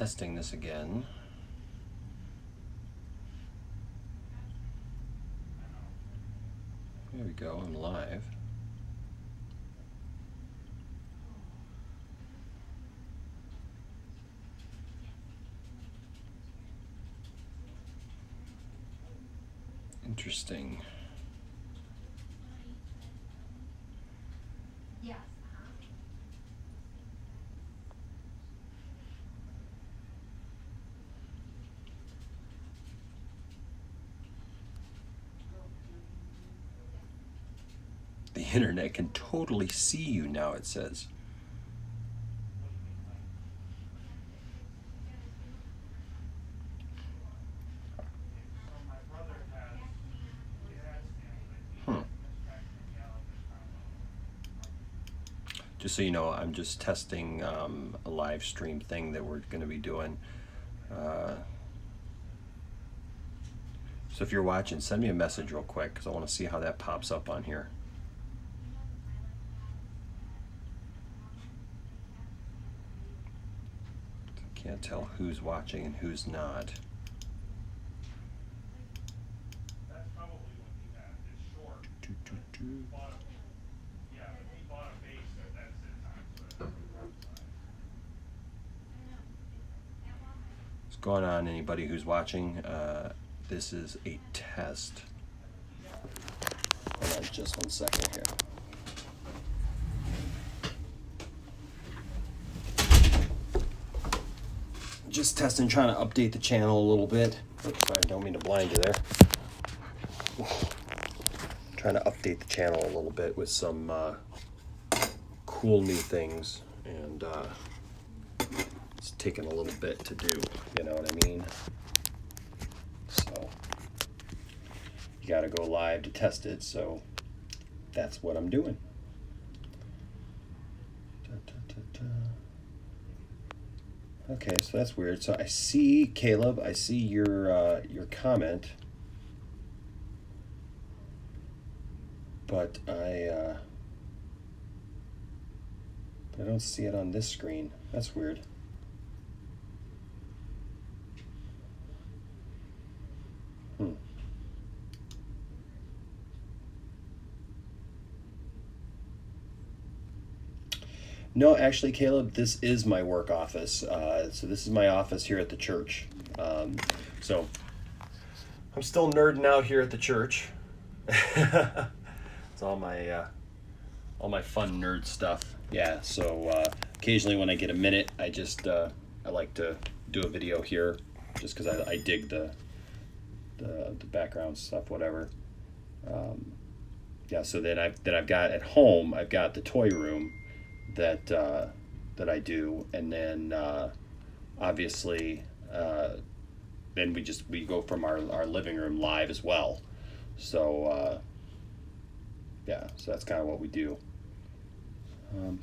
testing this again. There we go, I'm live. Interesting. Yes. The internet can totally see you now, it says. Just so you know, I'm just testing a live stream thing that we're going to be doing. So if you're watching, send me a message real quick because I want to see how that pops up on here. Can't tell who's watching and who's not. That's probably what he had. It's short. Yeah, but he bought a base that sits on. What's going on, anybody who's watching? This is a test. Hold on just 1 second here. Just testing, trying to update the channel a little bit. Oops, sorry, don't mean to blind you there. Trying to update the channel a little bit with some cool new things, and it's taking a little bit to do, you know what I mean? So you gotta go live to test it, so that's what I'm doing. Okay, so that's weird. So I see, Caleb, I see your comment, but I don't see it on this screen. That's weird. No, actually, Caleb, this is my work office. So this is my office here at the church. So I'm still nerding out here at the church. It's all my fun nerd stuff. Yeah. So occasionally, when I get a minute, I like to do a video here, just because I dig the background stuff, whatever. Yeah. So then I've got at home. I've got the toy room that I do, and then obviously then we go from our living room live as well. So yeah, so that's kind of what we do. Well,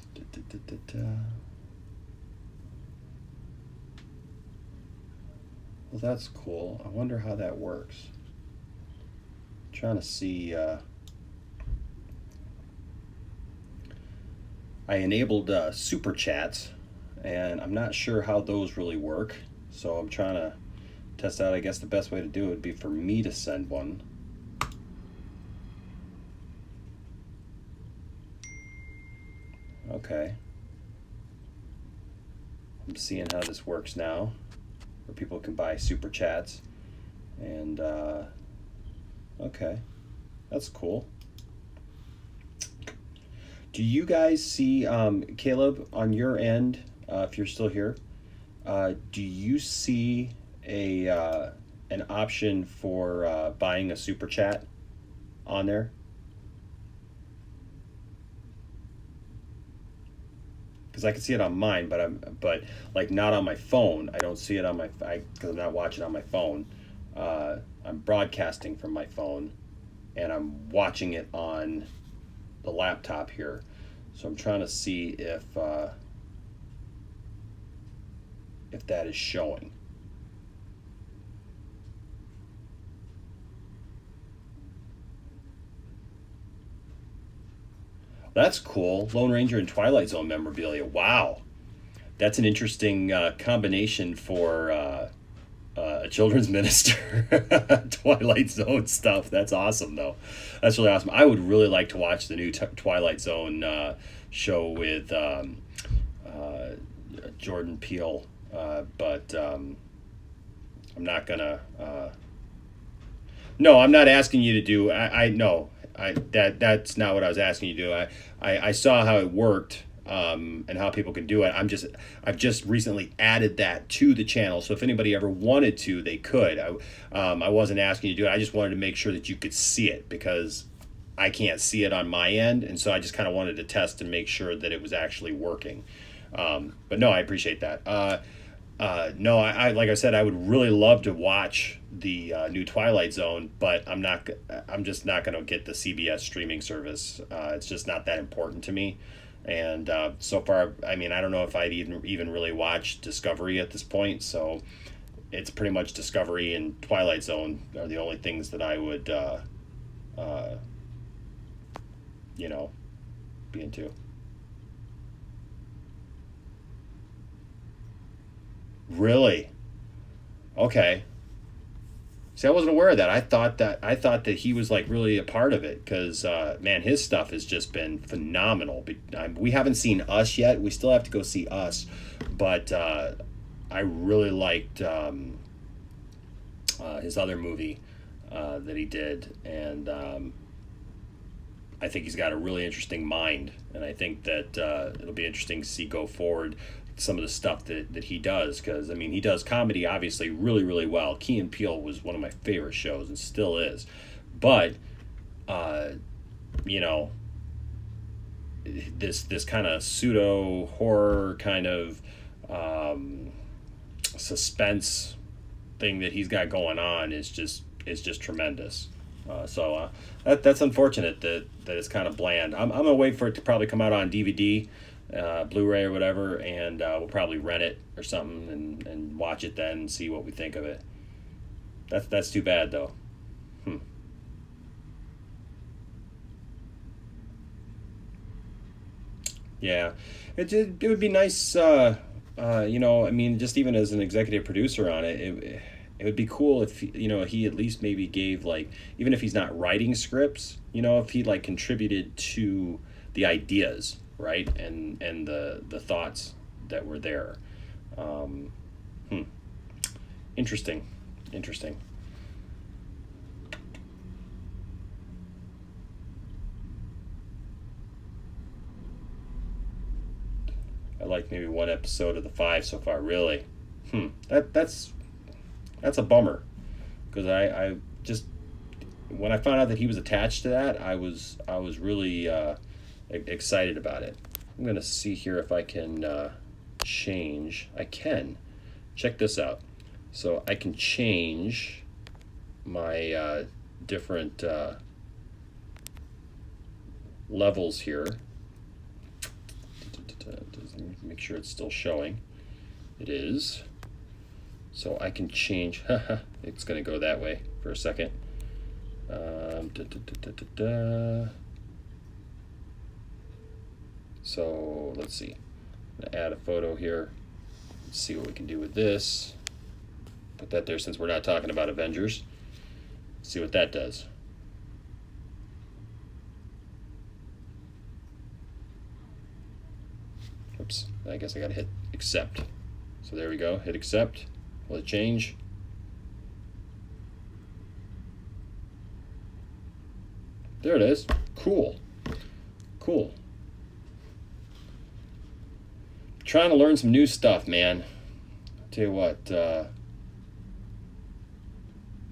that's cool. I wonder how that works. I'm trying to see. I enabled super chats, and I'm not sure how those really work, so I'm trying to test out. I guess the best way to do it would be for me to send one. Okay. I'm seeing how this works now, where people can buy super chats, and okay, that's cool. Do you guys see, Caleb, on your end, if you're still here, do you see an option for buying a super chat on there? Because I can see it on mine, but like not on my phone. I don't see it on my because I'm not watching on my phone. I'm broadcasting from my phone, and I'm watching it on the laptop here. So I'm trying to see if that is showing. That's cool. Lone Ranger and Twilight Zone memorabilia. Wow. That's an interesting combination for a children's minister. Twilight Zone stuff. That's awesome, though. That's really awesome. I would really like to watch the new Twilight Zone show with Jordan Peele, but I'm not gonna. No, I'm not asking you to do. I no. That's not what I was asking you to do. I saw how it worked, and how people can do it. I've just recently added that to the channel, so if anybody ever wanted to, they could. I wasn't asking you to do it. I just wanted to make sure that you could see it, because I can't see it on my end, and so I just kind of wanted to test and make sure that it was actually working. But no, I appreciate that. No, I like I said, I would really love to watch the new Twilight Zone, but I'm just not going to get the CBS streaming service. It's just not that important to me. And so far, I mean, I don't know if I'd even really watch Discovery at this point. So it's pretty much Discovery and Twilight Zone are the only things that I would, be into. Really? Okay. See, I wasn't aware of that. I thought that he was like really a part of it, because man, his stuff has just been phenomenal. We haven't seen Us yet. We still have to go see Us, but I really liked his other movie that he did, and I think he's got a really interesting mind, and I think that it'll be interesting to see go forward some of the stuff that he does, because I mean, he does comedy obviously really, really well. Key and Peele was one of my favorite shows and still is, but you know, this kind of pseudo horror kind of suspense thing that he's got going on is just tremendous. So that's unfortunate that it's kind of bland. I'm gonna wait for it to probably come out on DVD, Blu-ray or whatever, and we'll probably rent it or something and watch it then and see what we think of it. That's too bad, though. Yeah, it would be nice. I mean, just even as an executive producer on it, it would be cool if he at least maybe gave, like, even if he's not writing scripts, if he like contributed to the ideas, right, and the thoughts that were there. Interesting. I like maybe one episode of the 5 so far. Really, that's a bummer, because I just, when I found out that he was attached to that, I was really excited about it. I'm gonna see here if I can change. I can check this out. So I can change my different levels here. Make sure it's still showing. It is. So I can change. It's going to go that way for a second. So let's see. I'm going to add a photo here. Let's see what we can do with this. Put that there since we're not talking about Avengers. See what that does. Oops, I guess I gotta hit accept. So there we go, hit accept. Will it change? There it is. Cool. Trying to learn some new stuff, man. I'll tell you what, trying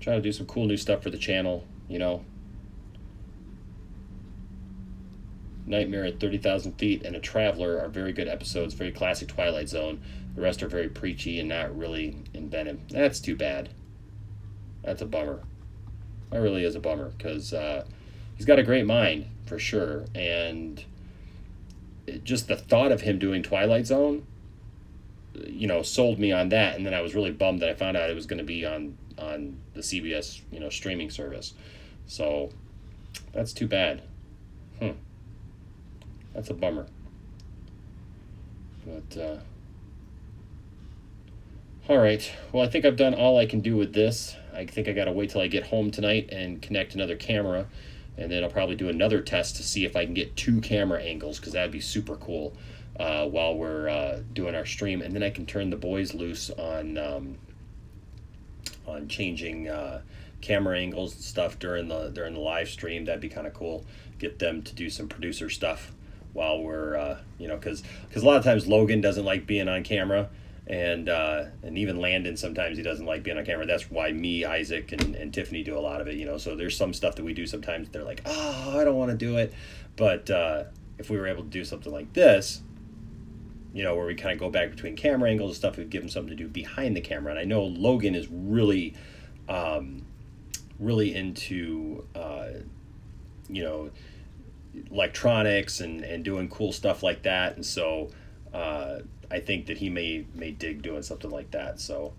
to do some cool new stuff for the channel, Nightmare at 30,000 Feet and A Traveler are very good episodes, very classic Twilight Zone. The rest are very preachy and not really inventive. That's too bad. That's a bummer. That really is a bummer, because he's got a great mind, for sure. And just the thought of him doing Twilight Zone, sold me on that. And then I was really bummed that I found out it was going to be on the CBS, streaming service. So that's too bad. That's a bummer. But All right. Well, I think I've done all I can do with this. I think I got to wait till I get home tonight and connect another camera. And then I'll probably do another test to see if I can get 2 camera angles, because that'd be super cool while we're doing our stream. And then I can turn the boys loose on changing camera angles and stuff during the live stream. That'd be kind of cool. Get them to do some producer stuff while we're because a lot of times Logan doesn't like being on camera, and even Landon, sometimes he doesn't like being on camera. That's why me, Isaac, and Tiffany do a lot of it. So there's some stuff that we do sometimes they're like, oh, I don't want to do it. But if we were able to do something like this, where we kind of go back between camera angles and stuff, we'd give them something to do behind the camera. And I know Logan is really really into electronics and doing cool stuff like that. And so I think that he may dig doing something like that. So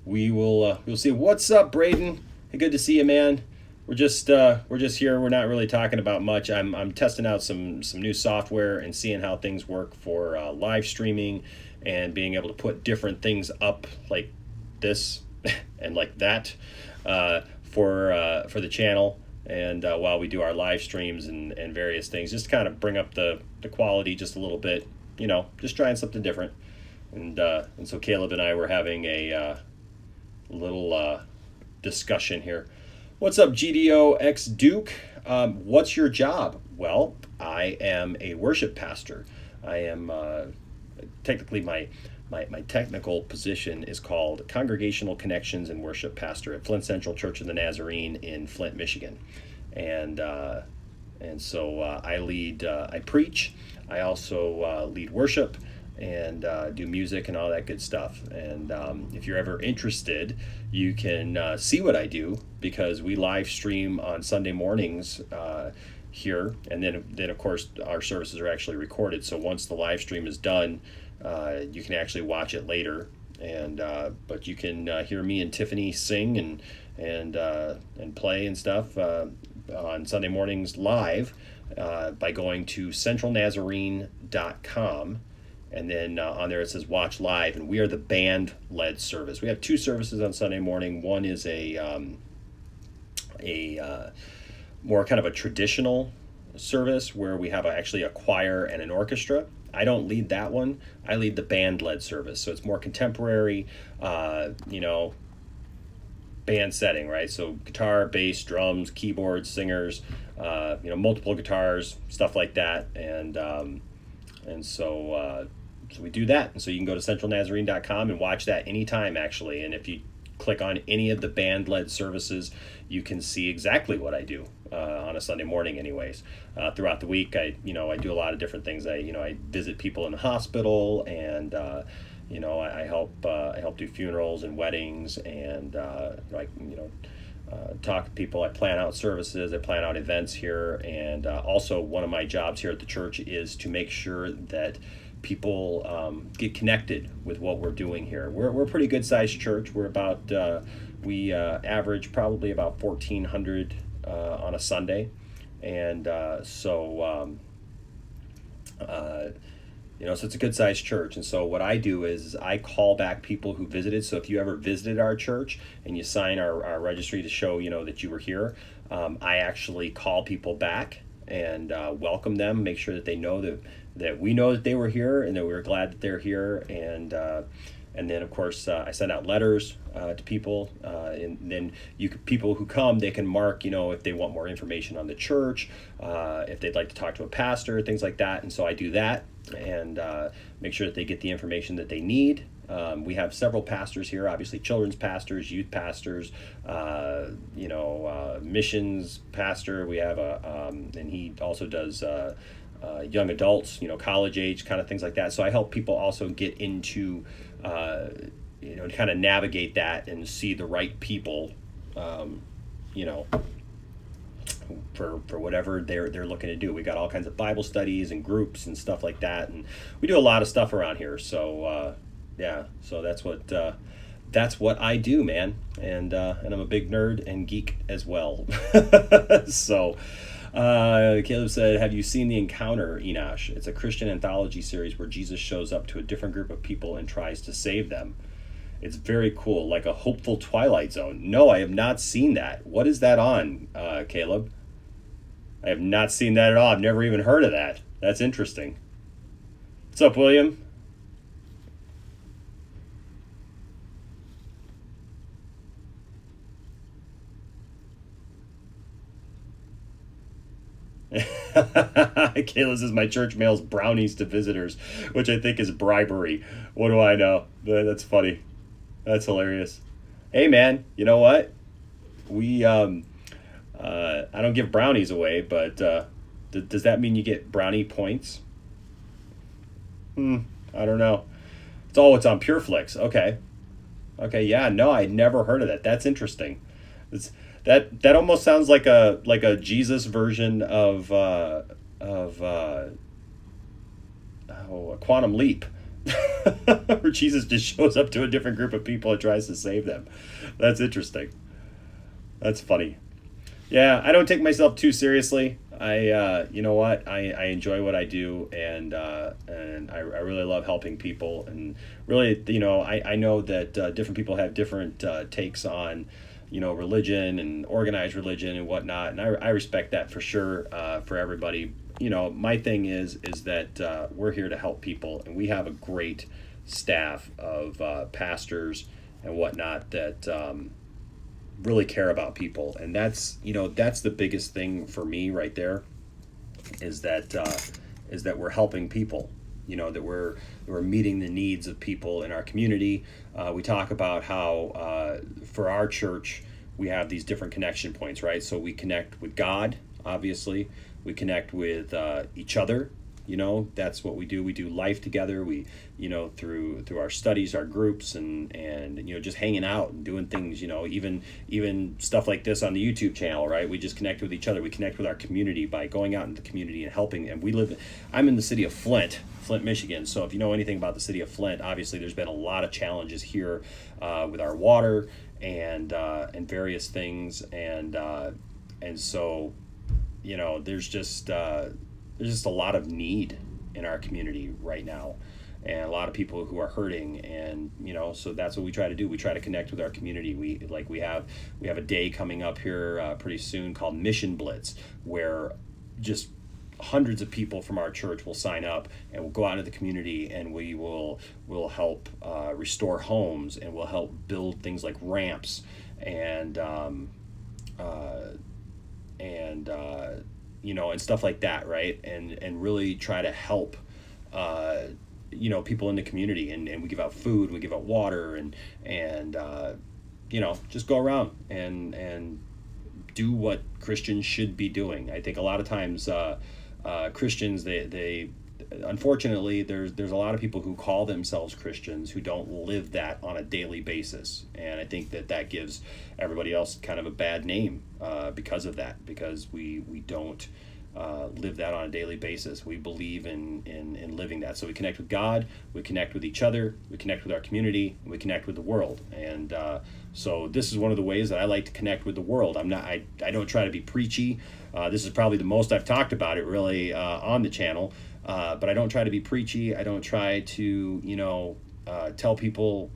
we'll see. What's up, Braden? Hey, good to see you, man. We're just here. We're not really talking about much. I'm testing out some new software and seeing how things work for live streaming and being able to put different things up like this and like that for the channel. And while we do our live streams and various things, just kind of bring up the quality just a little bit, just trying something different. And so Caleb and I were having a little discussion here. What's up, GDO X Duke? What's your job? Well, I am a worship pastor. I am technically my technical position is called Congregational Connections and Worship Pastor at Flint Central Church of the Nazarene in Flint, Michigan. And so I preach. I also lead worship and do music and all that good stuff. And if you're ever interested, you can see what I do, because we live stream on Sunday mornings here. And then of course our services are actually recorded. So once the live stream is done, you can actually watch it later. And but you can hear me and Tiffany sing and play and stuff on Sunday mornings live by going to centralnazarene.com. And then on there it says watch live, and we are the band-led service. We have 2 services on Sunday morning. One is a more kind of a traditional service where we have actually a choir and an orchestra. I don't lead that one. I lead the band-led service, so it's more contemporary, band setting, right? So guitar, bass, drums, keyboards, singers, multiple guitars, stuff like that, and so we do that. And so you can go to centralnazarene.com and watch that anytime, actually. And if you click on any of the band-led services, you can see exactly what I do on a Sunday morning anyways. Throughout the week, I do a lot of different things. I visit people in the hospital, and I help do funerals and weddings, and talk to people. I plan out services, I plan out events here, and also one of my jobs here at the church is to make sure that people get connected with what we're doing here. We're a pretty good sized church. We're about we average probably about 1,400 on a Sunday, and so it's a good sized church. And so what I do is I call back people who visited. So if you ever visited our church and you sign our registry to show that you were here, I actually call people back and welcome them, make sure that they know that we know that they were here and that we were glad that they're here. And then of course I send out letters to people, and then people who come, they can mark if they want more information on the church, if they'd like to talk to a pastor, things like that. And so I do that and make sure that they get the information that they need. We have several pastors here, obviously children's pastors, youth pastors, missions pastor. We have and he also does young adults, college age kind of things like that. So I help people also get into, to kind of navigate that and see the right people, for whatever they're looking to do. We got all kinds of Bible studies and groups and stuff like that, and we do a lot of stuff around here. So so that's what I do, man, and I'm a big nerd and geek as well. So Caleb said, have you seen The Encounter, Enosh? It's a Christian anthology series where Jesus shows up to a different group of people and tries to save them. It's very cool, like a hopeful Twilight Zone. No, I have not seen that. What is that on, Caleb? I have not seen that at all. I've never even heard of that. That's interesting. What's up, William? Kayla says my church mails brownies to visitors, which I think is bribery. What do I know? That's funny. That's hilarious. Hey, man, you know what? We I don't give brownies away, but does that mean you get brownie points? I don't know. It's on PureFlix. Okay. Okay, yeah, no, I'd never heard of that. That's interesting. It's that almost sounds like a Jesus version of a Quantum Leap, where Jesus just shows up to a different group of people and tries to save them. That's interesting. That's funny. Yeah, I don't take myself too seriously. You know what? I enjoy what I do, and I really love helping people. And really, I know that different people have different takes on, religion and organized religion and whatnot, and I respect that for sure, for everybody. My thing is that we're here to help people, and we have a great staff of pastors and whatnot that really care about people, and that's the biggest thing for me right there, is that we're helping people, that we're meeting the needs of people in our community. We talk about how for our church we have these different connection points, right? So we connect with God, obviously. We connect with each other. That's what we do. We do life together. We, through our studies, our groups, and just hanging out and doing things. Even stuff like this on the YouTube channel, right? We just connect with each other. We connect with our community by going out into the community and helping. And I'm in the city of Flint, Michigan. So if you know anything about the city of Flint, obviously there's been a lot of challenges here with our water and various things, and so there's just a lot of need in our community right now, and a lot of people who are hurting, and so that's what we try to do. We try to connect with our community. We have a day coming up here pretty soon called Mission Blitz, where just hundreds of people from our church will sign up, and we'll go out into the community, and we'll help restore homes, and we'll help build things like ramps and and stuff like that, right? And really try to help people in the community, and we give out food, we give out water, and just go around and do what Christians should be doing. I think a lot of times Christians, they unfortunately, there's a lot of people who call themselves Christians who don't live that on a daily basis, and I think that gives everybody else kind of a bad name because of that, because we don't live that on a daily basis. We believe in living that. So we connect with God, we connect with each other, we connect with our community, and we connect with the world. And so this is one of the ways that I like to connect with the world. I don't try to be preachy. This is probably the most I've talked about it really on the channel. But I don't try to be preachy. I don't try to, tell people,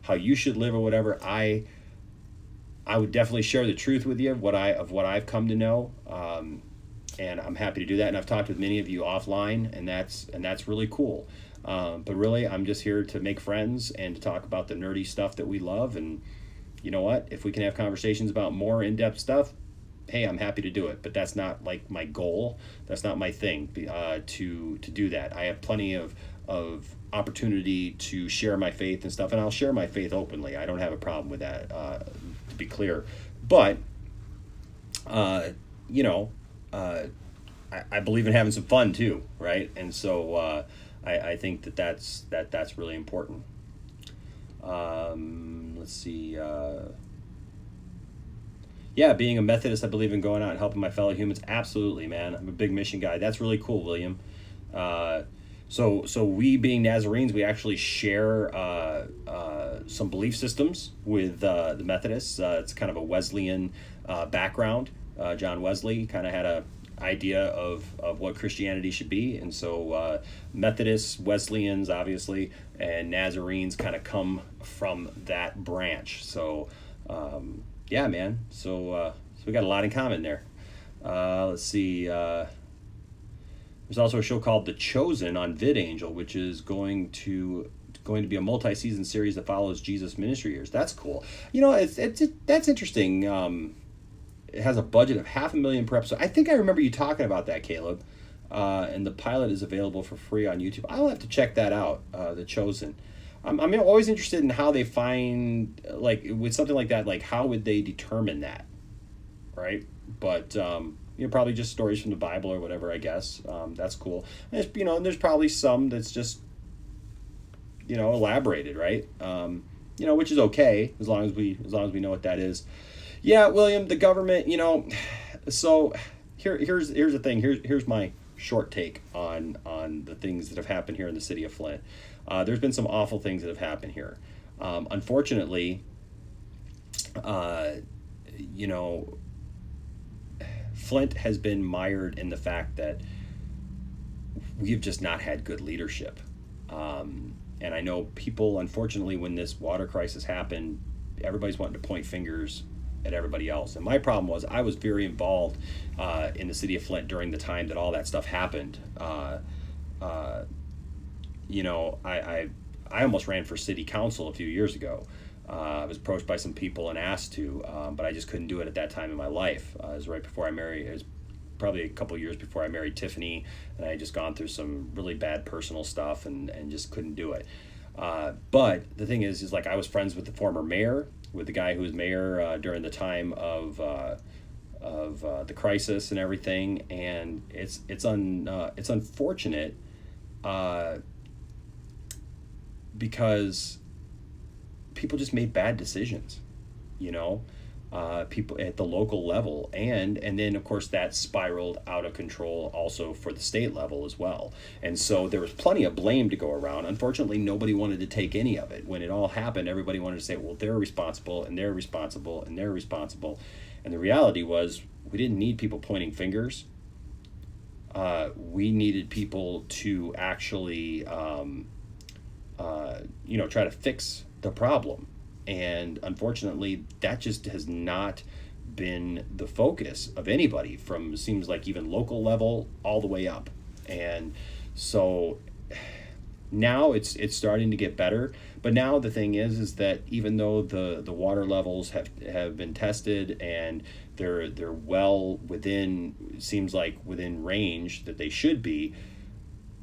how you should live or whatever. I would definitely share the truth with you of what I've come to know. And I'm happy to do that. And I've talked with many of you offline, and that's really cool. But really, I'm just here to make friends and to talk about the nerdy stuff that we love. And you know what? If we can have conversations about more in-depth stuff, hey, I'm happy to do it. But that's not like my goal. That's not my thing to do that. I have plenty of opportunity to share my faith and stuff, and I'll share my faith openly. I don't have a problem with that, to be clear. But I believe in having some fun too, right? And so I think that's really important. Let's see. Yeah, being a Methodist, I believe in going out and helping my fellow humans. Absolutely, man. I'm a big mission guy. That's really cool, William. So we being Nazarenes, we actually share some belief systems with the Methodists. It's kind of a Wesleyan background. John Wesley kind of had idea of what Christianity should be. And so Methodists, Wesleyans, obviously, and Nazarenes kind of come from that branch. So yeah, man. So we got a lot in common there. Let's see. There's also a show called The Chosen on VidAngel, which is going to be a multi-season series that follows Jesus' ministry years. That's cool. You know, that's interesting. It has a budget of $500,000 per episode. I think I remember you talking about that, Caleb. And the pilot is available for free on YouTube. I'll have to check that out. The Chosen. I'm always interested in how they find, like, with something like that, like, how would they determine that, right? But probably just stories from the Bible or whatever, I guess. That's cool. And there's probably some that's just elaborated, right? Which is okay as long as we know what that is. Yeah, William, the government, so here's the thing. Here's my short take on the things that have happened here in the city of Flint. There's been some awful things that have happened here. Unfortunately, Flint has been mired in the fact that we've just not had good leadership. And I know people, unfortunately, when this water crisis happened, everybody's wanting to point fingers at everybody else. And my problem was I was very involved in the city of Flint during the time that all that stuff happened. I almost ran for city council a few years ago. I was approached by some people and asked to, but I just couldn't do it at that time in my life. It was right before I married. It was probably a couple of years before I married Tiffany, and I had just gone through some really bad personal stuff and just couldn't do it. But the thing is like I was friends with the former mayor, with the guy who was mayor during the time of the crisis and everything, and it's unfortunate because people just made bad decisions, people at the local level, and then of course that spiraled out of control also for the state level as well. And so there was plenty of blame to go around. Unfortunately, nobody wanted to take any of it. When it all happened, everybody wanted to say, well, they're responsible and they're responsible and they're responsible. And the reality was we didn't need people pointing fingers. We needed people to actually try to fix the problem. And unfortunately, that just has not been the focus of anybody, from seems like even local level all the way up. And so now it's starting to get better. But now the thing is that even though the water levels have been tested and they're well within, seems like within range that they should be,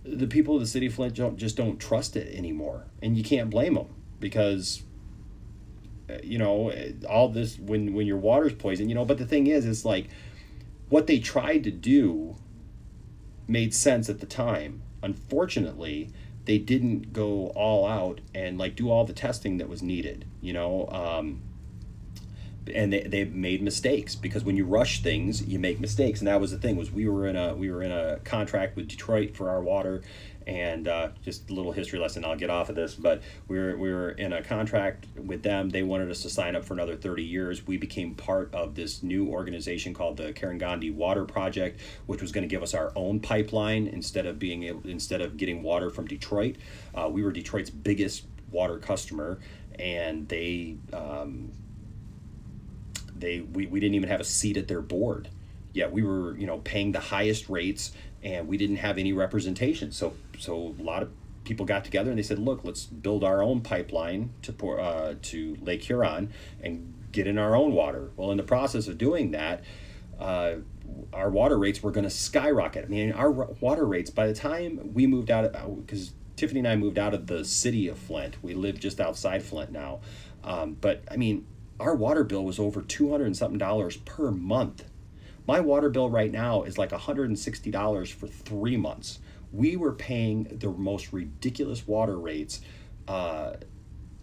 the people of the city of Flint don't trust it anymore. And you can't blame them, because all this, when your water's poisoned, but the thing is like what they tried to do made sense at the time. Unfortunately, they didn't go all out and like do all the testing that was needed, and they made mistakes, because when you rush things, you make mistakes. And that was the thing, was we were in a contract with Detroit for our water, and just a little history lesson, I'll get off of this, but we were in a contract with them. They wanted us to sign up for another 30 years. We became part of this new organization called the Karangandi Water Project, which was going to give us our own pipeline instead of getting water from Detroit. We were Detroit's biggest water customer, and we didn't even have a seat at their board. Yet we were, paying the highest rates, and we didn't have any representation. So a lot of people got together and they said, look, let's build our own pipeline to Lake Huron and get in our own water. Well, in the process of doing that, our water rates were going to skyrocket. I mean, our water rates, by the time we moved out, because Tiffany and I moved out of the city of Flint, we live just outside Flint now. But I mean, our water bill was over $200 and something per month. My water bill right now is like $160 for 3 months. We were paying the most ridiculous water rates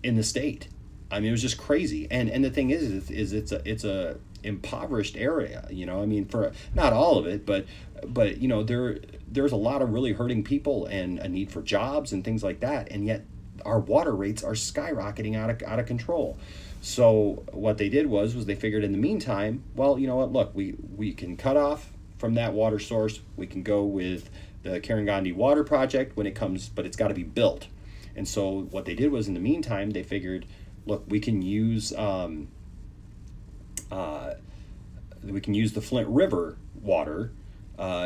in the state. I mean, it was just crazy. And the thing is it's a impoverished area. I mean, for not all of it, but there's a lot of really hurting people and a need for jobs and things like that. And yet our water rates are skyrocketing out of control. So what they did was they figured in the meantime, well, you know what, look, we can cut off from that water source. We can go with the Karangandi Water Project when it comes, but it's got to be built. And so what they did was, in the meantime, they figured, look, we can use the Flint River water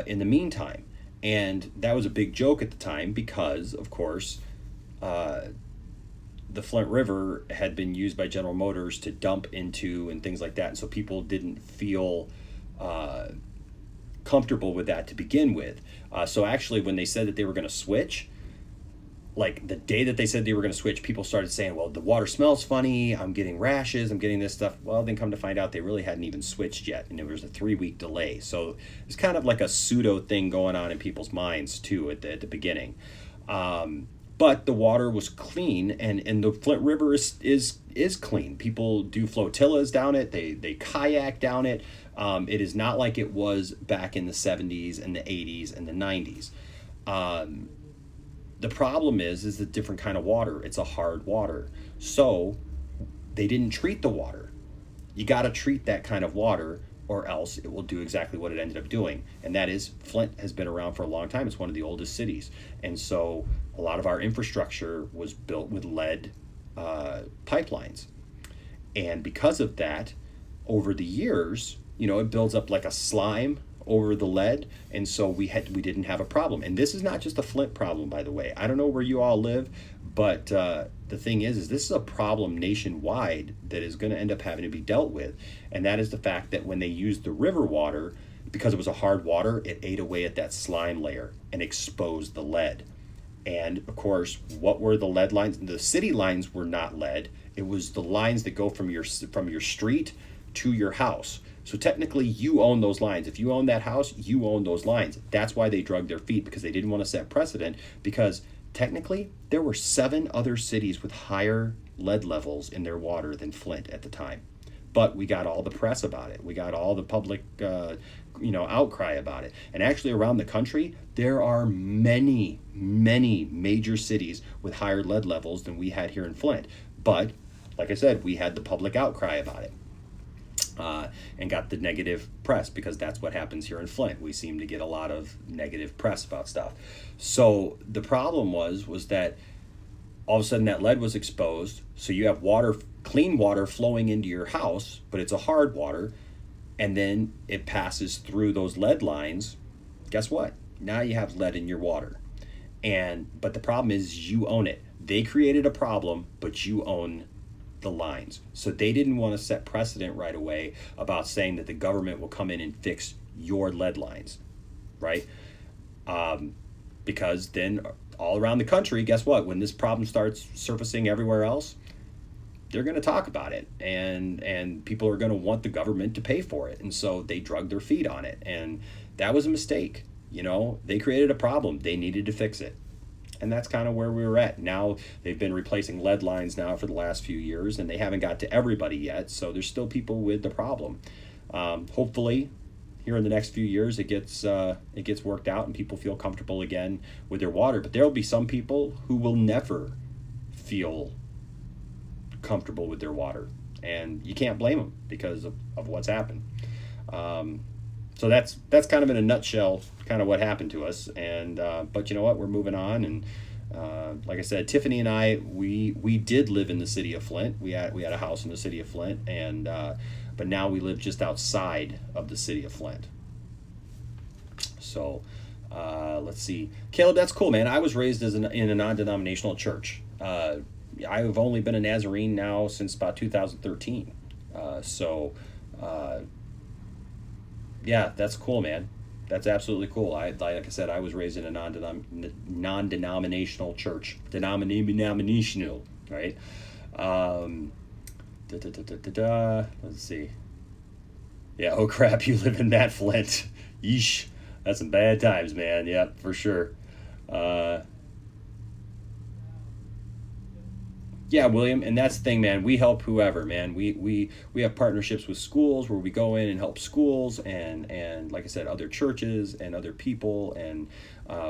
in the meantime. And that was a big joke at the time because, of course, the Flint River had been used by General Motors to dump into and things like that. And so people didn't feel comfortable with that to begin with. So actually, when they said that they were going to switch, like the day that they said they were going to switch, people started saying, well, the water smells funny, I'm getting rashes, I'm getting this stuff. Well, then come to find out they really hadn't even switched yet, and there was a 3-week delay. So it's kind of like a pseudo thing going on in people's minds too at the beginning. But the water was clean, and the Flint River is clean. People do flotillas down it, they kayak down it. It is not like it was back in the 70s and the 80s and the 90s. The problem is a different kind of water. It's a hard water. So they didn't treat the water. You got to treat that kind of water, or else it will do exactly what it ended up doing. And that is, Flint has been around for a long time. It's one of the oldest cities. And so a lot of our infrastructure was built with lead pipelines. And because of that, over the years, it builds up like a slime over the lead, and so we didn't have a problem. And this is not just a Flint problem, by the way. I don't know where you all live, but the thing is this is a problem nationwide that is going to end up having to be dealt with. And that is the fact that when they used the river water, because it was a hard water, it ate away at that slime layer and exposed the lead. And of course, what were the lead lines? The city lines were not lead. It was the lines that go from your street to your house. So technically, you own those lines. If you own that house, you own those lines. That's why they drug their feet, because they didn't want to set precedent, because technically, there were 7 other cities with higher lead levels in their water than Flint at the time. But we got all the press about it. We got all the public outcry about it. And actually, around the country, there are many, many major cities with higher lead levels than we had here in Flint. But, like I said, we had the public outcry about it. And got the negative press, because that's what happens here in Flint. We seem to get a lot of negative press about stuff. So the problem was that all of a sudden that lead was exposed. So you have clean water flowing into your house, but it's a hard water, and then it passes through those lead lines. Guess what? Now you have lead in your water. But the problem is you own it. They created a problem, but you own the lines. So they didn't want to set precedent right away about saying that the government will come in and fix your lead lines, right? Because then all around the country, guess what? When this problem starts surfacing everywhere else, they're going to talk about it, and people are going to want the government to pay for it. And so they drug their feet on it, and that was a mistake. They created a problem. They needed to fix it. And that's kind of where we were at. Now they've been replacing lead lines now for the last few years, and they haven't got to everybody yet. So there's still people with the problem. Hopefully, here in the next few years, it gets worked out and people feel comfortable again with their water. But there will be some people who will never feel comfortable with their water, and you can't blame them because of what's happened. So that's kind of in a nutshell kind of what happened to us. And but you know what, we're moving on. And like I said, Tiffany and I, we did live in the city of Flint. We had a house in the city of Flint, and but now we live just outside of the city of Flint. So let's see, Caleb, that's cool, man. I was raised in a non-denominational church. I've only been a Nazarene now since about 2013. Yeah, that's cool, man. That's absolutely cool. Like I said, I was raised in a non-denominational church. Denominational, right? Let's see. Yeah, oh crap, you live in that Flint. Yeesh. That's some bad times, man. Yeah, for sure. Yeah, William, and that's the thing, man. We help whoever, man. We have partnerships with schools where we go in and help schools, and like I said, other churches and other people, and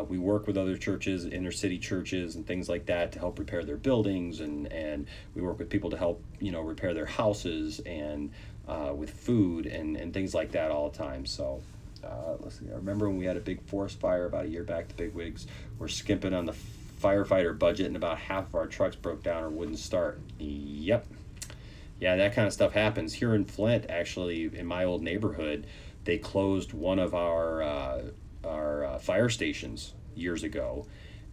we work with other churches, inner city churches, and things like that to help repair their buildings, and we work with people to help repair their houses, and with food and things like that all the time. So let's see. I remember when we had a big forest fire about a year back. The bigwigs were skimping on the firefighter budget, and about half of our trucks broke down or wouldn't start. Yep. Yeah, that kind of stuff happens here in Flint. Actually, in my old neighborhood, they closed one of our fire stations years ago,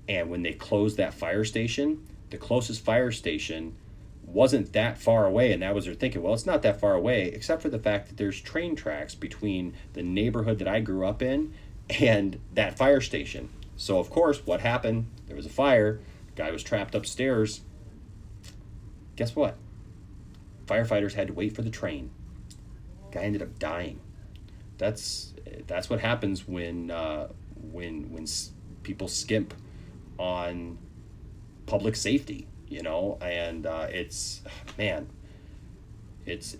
and when they closed that fire station, the closest fire station wasn't that far away, and that was their thinking. Well, it's not that far away, except for the fact that there's train tracks between the neighborhood that I grew up in and that fire station. So of course, what happened? There was a fire. Guy was trapped upstairs. Guess what? Firefighters had to wait for the train. Guy ended up dying. That's what happens when people skimp on public safety, you know. And it's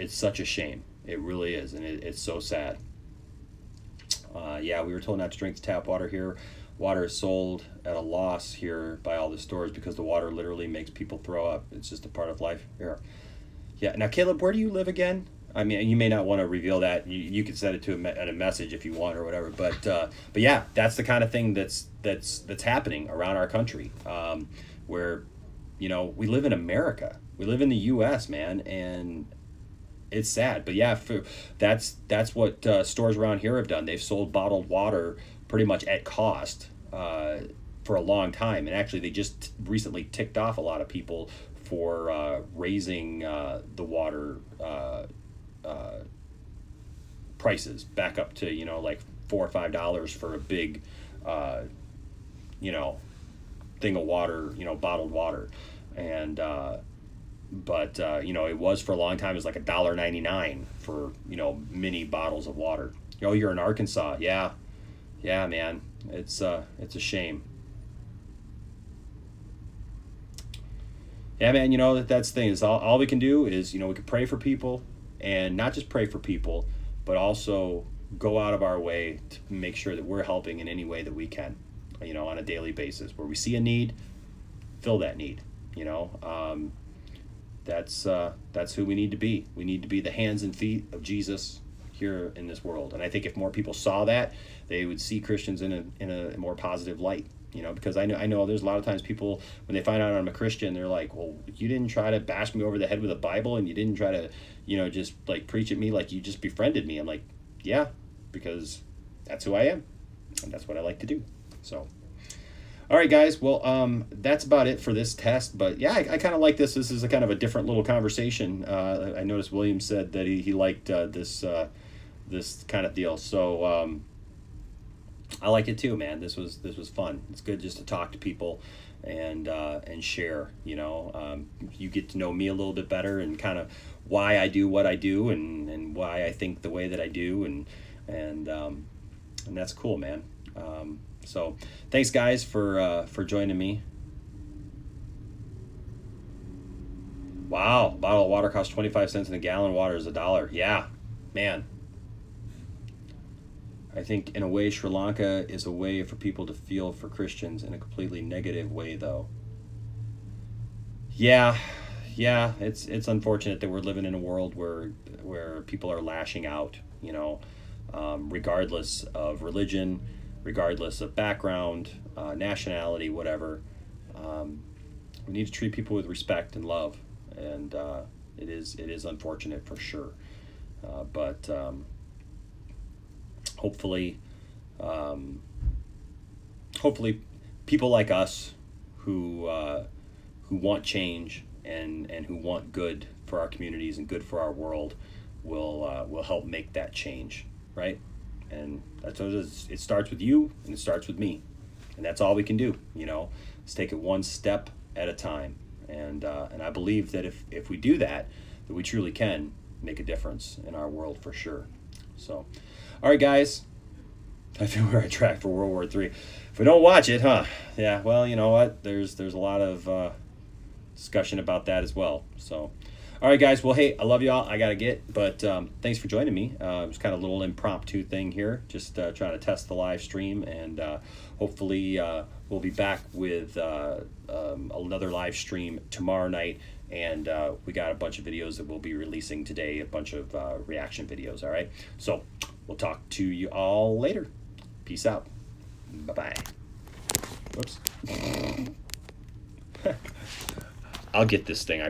such a shame. It really is, and it's so sad. Yeah, we were told not to drink the tap water here. Water is sold at a loss here by all the stores because the water literally makes people throw up. It's just a part of life here. Yeah. Now, Caleb, where do you live again? I mean, you may not want to reveal that. You could send it to a message if you want or whatever. But yeah, that's the kind of thing that's happening around our country, where, you know, we live in America. We live in the U.S., man, and it's sad. But yeah, that's what stores around here have done. They've sold bottled water pretty much at cost for a long time, and actually they just recently ticked off a lot of people for raising the water prices back up to, you know, like $4 or $5 for a big thing of water, you know, bottled water. And but you know, it was for a long time, it was like $1.99 for, you know, mini bottles of water. Oh, you're in Arkansas. Yeah, man, it's a shame. Yeah, man, you know, that's the thing, is all we can do is, you know, we can pray for people, and not just pray for people, but also go out of our way to make sure that we're helping in any way that we can, you know, on a daily basis. Where we see a need, fill that need, you know. That's who we need to be. We need to be the hands and feet of Jesus here in this world. And I think if more people saw that, they would see Christians in a more positive light. You know, because I know there's a lot of times people, when they find out I'm a Christian, they're like, well, you didn't try to bash me over the head with a Bible, and you didn't try to, you know, just like preach at me like you just befriended me. I'm like, yeah, because that's who I am, and that's what I like to do. So, all right, guys. Well, that's about it for this test. But yeah, I kind of like this. This is a kind of a different little conversation. I noticed William said that he liked this kind of deal. So I like it too, man. This was fun. It's good just to talk to people and share. You know, you get to know me a little bit better, and kind of why I do what I do, and why I think the way that I do, and that's cool, man. So thanks, guys, for joining me. Wow, bottle of water costs 25 cents and a gallon of water is $1. Yeah, man. I think in a way Sri Lanka is a way for people to feel for Christians in a completely negative way, though. Yeah, it's unfortunate that we're living in a world where people are lashing out, you know, regardless of religion, regardless of background, nationality, whatever. We need to treat people with respect and love, and it is unfortunate for sure, but hopefully people like us who want change and who want good for our communities and good for our world will help make that change, right? And that's what it is. It starts with you, and it starts with me, and that's all we can do. You know, let's take it one step at a time, and I believe that if we do that we truly can make a difference in our world for sure. So, all right, guys. I feel we're on track for World War III. If we don't watch it, huh? Yeah. Well, you know what? There's a lot of discussion about that as well. So, all right, guys. Well, hey, I love y'all. I gotta get, but thanks for joining me. It was kind of a little impromptu thing here, just trying to test the live stream, and hopefully we'll be back with another live stream tomorrow night. And we got a bunch of videos that we'll be releasing today, a bunch of reaction videos. All right. So we'll talk to you all later. Peace out. Bye-bye. Whoops. I'll get this thing. I